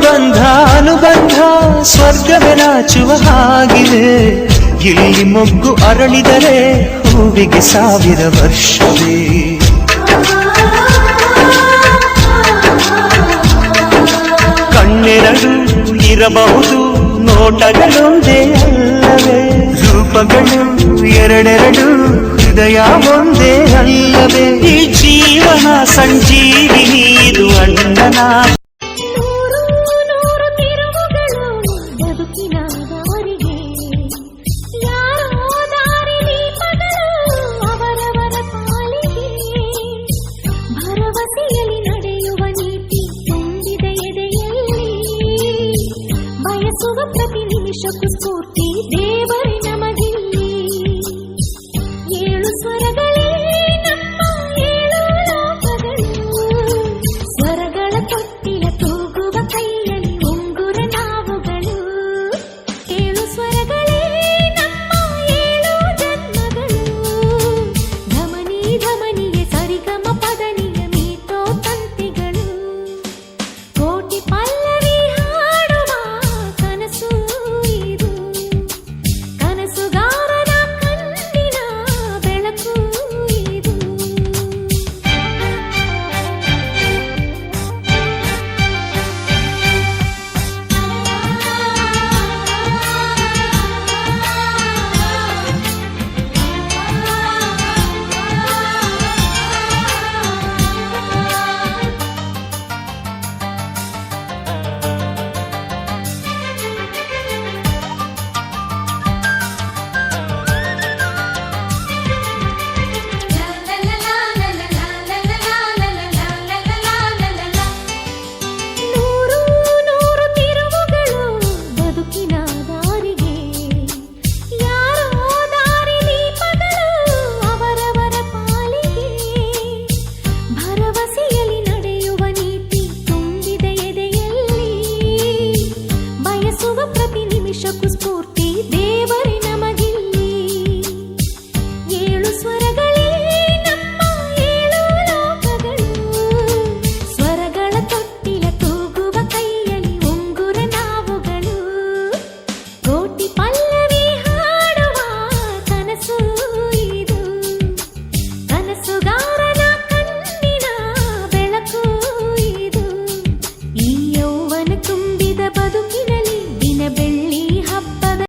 ಬಂಧ ಅನುಬಂಧ ಸ್ವರ್ಗವೇ ನಾಚುವ ಹಾಗಿದೆ. ಇಲ್ಲಿ ಮೊಗ್ಗು ಅರಳಿದರೆ ಹೂವಿಗೆ 1000 ವರ್ಷವೇ. ಕಣ್ಣೆರಡು ಇರಬಹುದು ನೋಟಗಳೊಂದೇ ಅಲ್ಲವೇ, ರೂಪಗಳು ಎರಡೆರಡು ಹೃದಯ ಒಂದೇ ಅಲ್ಲವೇ. ಈ ಜೀವನ ಸಂಜೀವಿನಿ ಇದು ಅಣ್ಣನ. ನಡೆಯುವ ನೀತಿ ತುಂಬಿದ ಎದೆಯಲ್ಲಿ ಬಯಸುವ